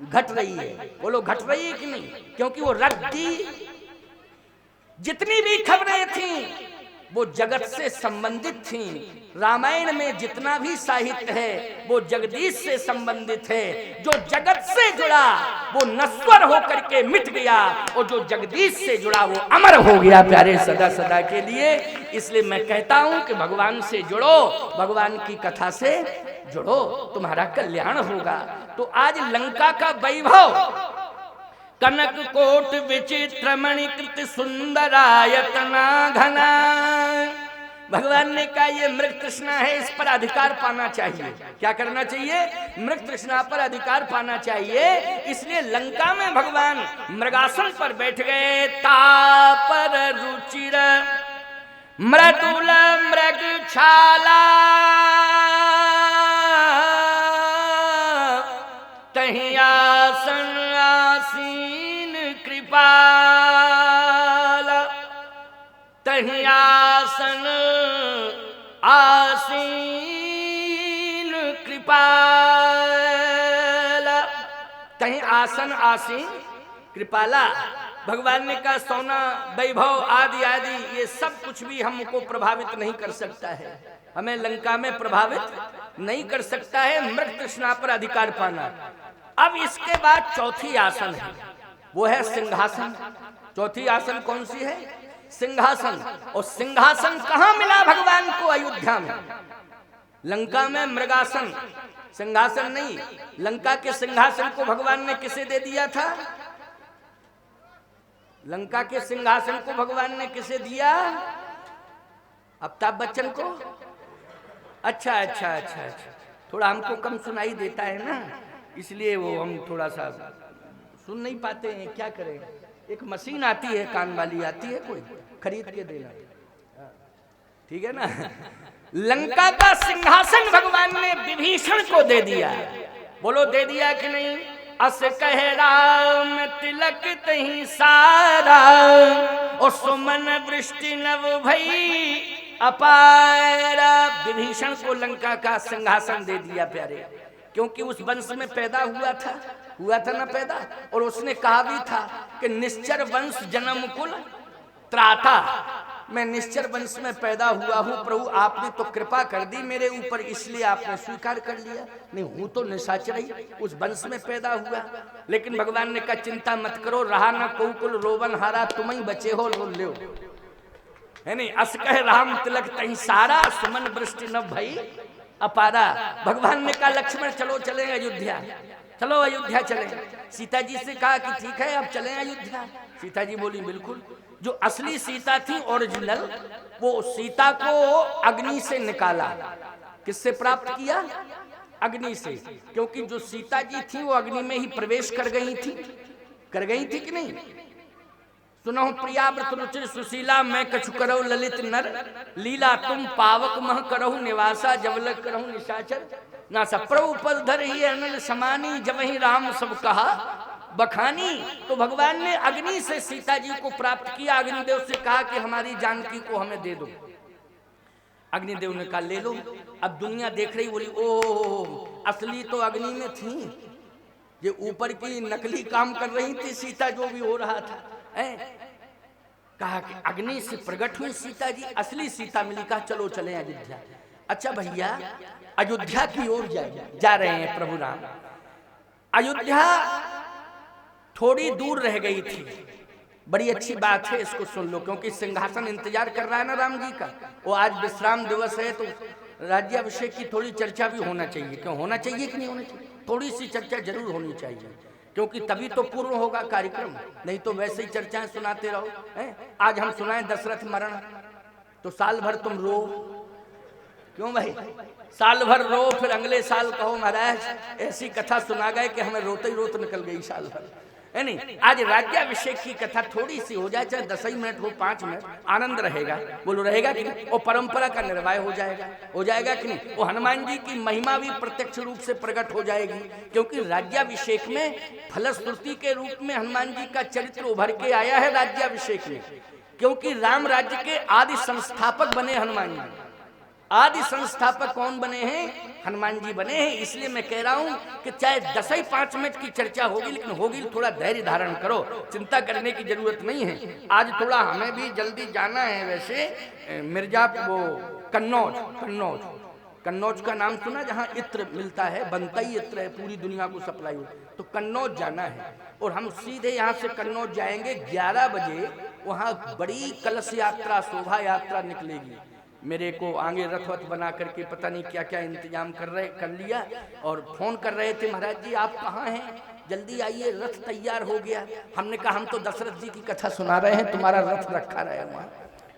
घट रही है। बोलो घट रही है कि नहीं? क्योंकि वो रद्दी जितनी भी खबरें थीं वो जगत से संबंधित थीं। रामायण में जितना भी साहित्य है वो जगदीश से संबंधित है। जो जगत से जुड़ा वो नश्वर होकर के मिट गया, और जो जगदीश से जुड़ा वो अमर हो गया प्यारे, सदा सदा के लिए। इसलिए मैं कहता हूं कि भगवान से जुड़ो, भगवान की कथा से जुड़ो, तुम्हारा कल्याण होगा। तो आज लंका का वैभव, कनक कोट विचित्र मणिकृत सुंदरायतना घना, भगवान ने कहा ये मृग तृष्णा है, इस पर अधिकार पाना चाहिए। क्या करना चाहिए? मृग तृष्णा पर अधिकार पाना चाहिए। इसलिए लंका में भगवान मृगासन पर बैठ गए। तापर रुचिर मृदुल मृग छाला, तहीं आसन आसीन कृपाल, तहीं आसन आसीन कृपाल, तहीं आसन आसीन कृपाला। भगवान ने कहा सोना वैभव आदि आदि ये सब कुछ भी हमको प्रभावित नहीं कर सकता है, हमें लंका में प्रभावित नहीं कर सकता है मृग तृष्णा पर अधिकार पाना। अब इसके बाद चौथी आसन है, वो है सिंहासन। चौथी आसन कौन सी है? सिंहासन। और सिंहासन कहां मिला भगवान को? अयोध्या में। लंका में मृगासन, सिंहासन नहीं। लंका के सिंहासन को भगवान ने किसे दे दिया था? लंका के सिंहासन को भगवान ने किसे दिया? अमिताभ बच्चन को। अच्छा अच्छा अच्छा अच्छा, थोड़ा हमको कम सुनाई देता है ना, इसलिए वो हम थोड़ा सा सुन नहीं पाते हैं। क्या करें? एक मशीन आती है, कान वाली आती है, कोई खरीद के देना, ठीक है ना। लंका का सिंहासन भगवान ने विभीषण को दे दिया। बोलो दे दिया कि नहीं? अस कह राम तिलक तहीं सारा, और सुमन वृष्टि नव भई अपारा। विभीषण को लंका का सिंहासन दे दिया प्यारे, क्योंकि उस वंश में पैदा हुआ था ना पैदा। और उसने कहा भी था कि निश्चर वंश जन्म कुल त्राता, मैं निश्चर वंश में पैदा हुआ हूँ, प्रभु आपने तो कृपा कर दी मेरे ऊपर, इसलिए आपने स्वीकार कर लिया। नहीं हूँ तो निशाचर ही, उस वंश में पैदा हुआ। लेकिन भगवान ने कहा चिंता मत करो, रहा ना कोकुल रोवन हारा, तुम ही बचे हो, लो लो, है नहीं। अस कह राम तिलक तहीं सारा, सुमन वृष्टि न भई अपारा। भगवान ने कहा लक्ष्मण चलो चले अयोध्या, चलो अयोध्या चले। सीता जी से कहा कि ठीक है अब चलें अयोध्या। सीता जी बोली बिल्कुल। जो असली सीता थी ओरिजिनल, वो सीता को अग्नि से निकाला। किससे प्राप्त किया? अग्नि से। क्योंकि जो सीता जी थी वो अग्नि में ही प्रवेश कर गई थी कि नहीं? सुनो प्रियाव्रत रुचिर सुशीला, मैं कछु करहु ललित नर लीला, तुम पावक मह करहु निवासा, जबलक करहु निशाचर ना सप्रभु पद धर ही अनल समानी, जब ही राम सब कहा बखानी। तो भगवान ने अग्नि से सीता जी को प्राप्त किया। अग्निदेव से कहा कि हमारी जानकी को हमें दे दो। अग्निदेव ने कहा ले लो। अब दुनिया देख रही, बोली ओ असली तो अग्नि में थी, ये ऊपर की नकली काम कर रही थी सीता, जो भी हो रहा था। कहा कि अग्नि से प्रकट हुई सीता जी, असली सीता मिली। कहा चलो चले अयोध्या। अच्छा भैया अयोध्या की ओर जा रहे हैं प्रभु राम। अयोध्या थोड़ी दूर रह गई थी। बड़ी अच्छी बात है, इसको सुन लो, क्योंकि सिंहासन इंतजार कर रहा है ना राम जी का। वो आज विश्राम दिवस है, तो राज्याभिषेक की थोड़ी चर्चा भी होना चाहिए। क्यों होना चाहिए कि नहीं होना चाहिए? थोड़ी सी चर्चा जरूर होनी चाहिए, क्योंकि तभी तो पूर्ण होगा कार्यक्रम, नहीं तो वैसे ही चर्चाएं सुनाते रहो। आज हम सुनाएं दशरथ मरण, तो साल भर तुम रो। क्यों भाई? साल भर रो, फिर अगले साल कहो महाराज ऐसी कथा सुना गए कि हमें रोते ही रोते निकल गई साल भर, है नहीं। आज राज्याभिषेक की कथा थोड़ी सी हो जाए, चाहे 10 ही मिनट हो, 5 मिनट, आनंद रहेगा। बोलो रहेगा कि नहीं? और परंपरा का निर्वाह हो जाएगा कि नहीं? वो हनुमान जी की महिमा भी प्रत्यक्ष रूप से प्रकट हो जाएगी, क्योंकि राज्याभिषेक में फलश्रुति के रूप में हनुमान जी का चरित्र उभर के आया है राज्याभिषेक में, क्योंकि राम राज्य के आदि संस्थापक बने हनुमान जी। आदि संस्थापक कौन बने हैं? हनुमान जी बने हैं। इसलिए मैं कह रहा हूं कि चाहे 10 ही 5 मिनट की चर्चा होगी, लेकिन होगी थोड़ा धैर्य धारण करो, चिंता करने की जरूरत नहीं है। आज थोड़ा हमें भी जल्दी जाना है। वैसे मिर्जापुर, वो कन्नौज का नाम सुना, जहाँ इत्र मिलता है, बनता ही इत्र है, पूरी दुनिया को सप्लाई हो, तो कन्नौज जाना है। और हम सीधे यहाँ से कन्नौज जाएंगे। 11 बजे वहाँ बड़ी कलश यात्रा, शोभा यात्रा निकलेगी। मेरे को आगे रथ वथ बना करके पता नहीं क्या क्या इंतजाम कर लिया, और फोन कर रहे थे, महाराज जी आप कहाँ हैं, जल्दी आइए, रथ तैयार हो गया। हमने कहा हम तो दशरथ जी की कथा सुना रहे हैं, तुम्हारा रथ रखा रहे वहाँ,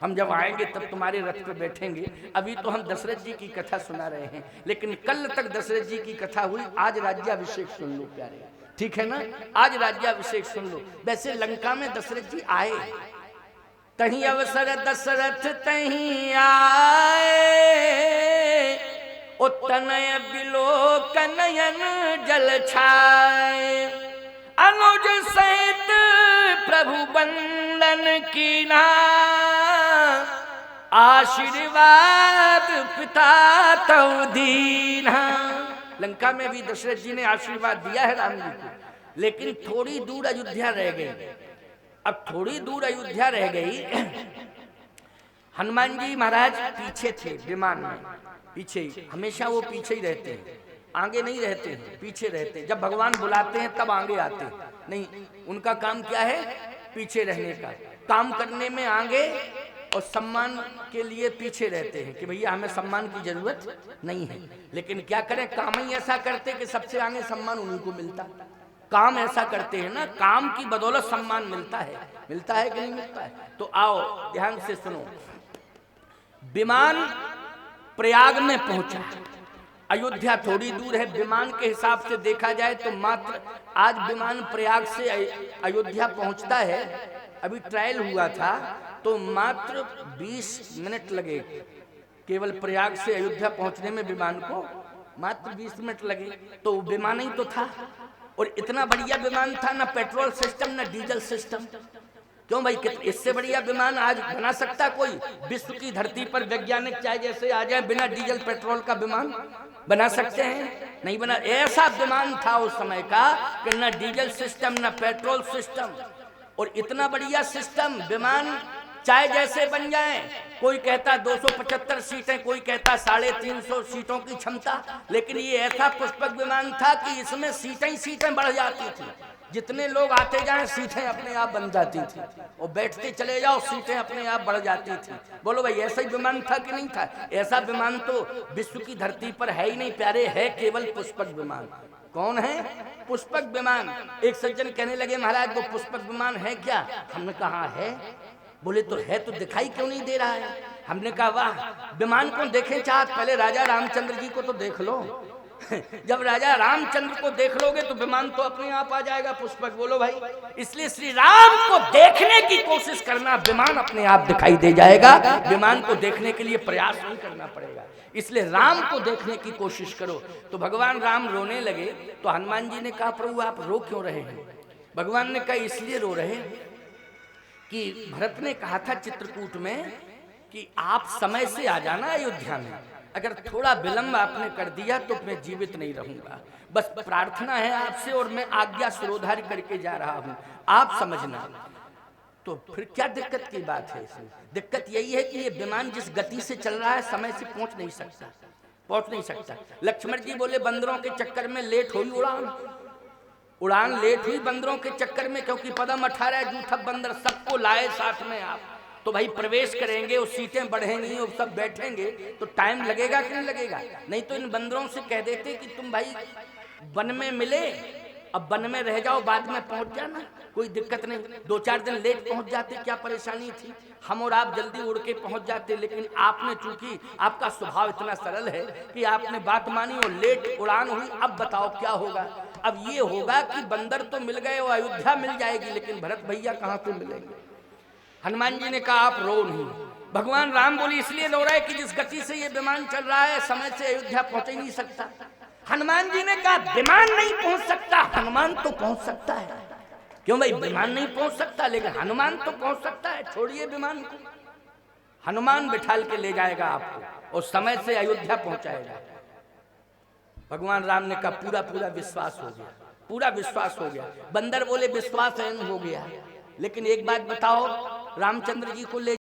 हम जब आएंगे तब तुम्हारे रथ पे बैठेंगे। अभी तो हम दशरथ जी की कथा सुना रहे हैं, लेकिन कल तक दशरथ जी की कथा हुई। आज राज्याभिषेक सुन लो प्यारे, ठीक है ना? आज राज्याभिषेक सुन लो। वैसे लंका में दशरथ जी आए, तहीं अवसर दशरथ तहीं आए, ओ तनय बिलोक नयन जल छाए, अनुज सहित प्रभु बंदन कीना, आशीर्वाद पिता तव दीना। लंका में भी दशरथ जी ने आशीर्वाद दिया है राम जी को, लेकिन थोड़ी दूर अयोध्या रह गई। अब थोड़ी दूर अयोध्या रह गई, हनुमान जी महाराज पीछे थे विमान में, पीछे ही, हमेशा वो पीछे ही रहते हैं, आगे नहीं रहते हैं, पीछे रहते हैं। जब भगवान बुलाते हैं तब आगे आते हैं, नहीं, उनका काम क्या है? पीछे रहने का, काम करने में आगे और सम्मान के लिए पीछे रहते हैं कि भैया हमें सम्मान की जरूरत नहीं है। लेकिन क्या करें, काम ही ऐसा करते कि सबसे आगे सम्मान उन्हीं को मिलता। काम ऐसा करते हैं ना, काम की बदौलत सम्मान मिलता है कि नहीं मिलता है? तो आओ ध्यान से सुनो। विमान प्रयाग में पहुंचा, अयोध्या थोड़ी दूर है, विमान के हिसाब से देखा जाए तो मात्र आज विमान प्रयाग से अयोध्या पहुंचता है। अभी ट्रायल हुआ था तो मात्र 20 मिनट लगे, केवल प्रयाग से अयोध्या पहुंचने में विमान को मात्र 20 मिनट लगे। तो विमान ही तो था, और इतना बढ़िया विमान था, ना पेट्रोल सिस्टम ना डीजल सिस्टम। क्यों भाई, इससे बढ़िया विमान आज बना सकता कोई? विश्व की धरती पर वैज्ञानिक चाहे जैसे आ जाए, बिना डीजल पेट्रोल का विमान बना सकते हैं? नहीं बना। ऐसा विमान था उस समय का कि ना डीजल सिस्टम ना पेट्रोल सिस्टम, और इतना बढ़िया सिस्टम, विमान चाहे जैसे बन जाए। कोई कहता 275 सीटें, कोई कहता 350 सीटों की क्षमता, लेकिन ये ऐसा पुष्पक विमान था कि इसमें सीटें ही सीटें बढ़ जाती थी। जितने लोग आते जाएं सीटें अपने आप बन जाती थी, और बैठते चले जाओ सीटें अपने आप बढ़ जाती थी। बोलो भाई, ऐसा ही विमान था कि नहीं था? ऐसा विमान तो विश्व की धरती पर है ही नहीं प्यारे, है केवल पुष्पक विमान। कौन है? पुष्पक विमान। एक सज्जन कहने लगे, महाराज वो पुष्पक विमान है क्या? हमने कहा है। बोले तो है तो दिखाई क्यों नहीं दे रहा है? हमने कहा वाह, विमान को देखें चाहत, पहले राजा रामचंद्र जी को तो देख लो। जब राजा रामचंद्र को देख लोगे तो विमान तो अपने आप आ जाएगा पुष्पक। बोलो भाई, इसलिए श्री राम को देखने की कोशिश करना, विमान अपने आप दिखाई दे जाएगा। विमान को देखने के लिए प्रयास नहीं करना पड़ेगा, इसलिए राम को देखने की कोशिश करो। तो भगवान राम रोने लगे, तो हनुमान जी ने कहा प्रभु आप रो क्यों रहे हैं? भगवान ने कहा इसलिए रो रहे कि भरत ने कहा था चित्रकूट में कि आप समय से आ जाना अयोध्या में, अगर थोड़ा विलंब आपने कर दिया तो मैं जीवित नहीं रहूंगा। बस प्रार्थना है आपसे, और मैं आज्ञा शिरोधार्य करके जा रहा हूं, आप समझना। तो फिर क्या दिक्कत की बात है इसमें? दिक्कत यही है कि ये विमान जिस गति से चल रहा है समय से पहुंच नहीं सकता। लक्ष्मण जी बोले बंदरों के चक्कर में लेट हुई उड़ान लेट हुई बंदरों के चक्कर में, क्योंकि पदम 18 जूठब बंदर सबको लाए साथ में आप, तो भाई प्रवेश करेंगे और सीटें बढ़ेंगी और सब बैठेंगे तो टाइम लगेगा कि नहीं लगेगा? नहीं तो इन बंदरों से कह देते कि तुम भाई वन में मिले, अब वन में रह जाओ, बाद में पहुंच जाना, कोई दिक्कत नहीं। 2-4 दिन लेट पहुंच जाते, क्या परेशानी थी? हम और आप जल्दी उड़ के पहुंच जाते, लेकिन आपने चूंकि आपका स्वभाव इतना सरल है कि आपने बात मानी और लेट उड़ान हुई। अब बताओ क्या होगा? अब ये होगा कि बंदर तो मिल गए और अयोध्या मिल जाएगी, लेकिन भरत भैया कहाँ से मिलेंगे? हनुमान जी ने कहा आप रो नहीं। भगवान राम बोले इसलिए रो रहा है कि जिस गति से ये विमान चल रहा है समय से अयोध्या पहुंच ही नहीं सकता। हनुमान जी ने कहा विमान नहीं पहुंच सकता, हनुमान तो पहुंच सकता है। क्यों भाई? विमान नहीं पहुंच सकता लेकिन हनुमान तो पहुंच सकता है, छोड़िए विमान को। हनुमान बिठाल के ले जाएगा आपको और समय से अयोध्या पहुंचाएगा। भगवान राम ने कहा पूरा पूरा विश्वास हो गया, पूरा विश्वास हो गया। बंदर बोले विश्वास हो गया, लेकिन एक बात बताओ, रामचंद्र जी को ले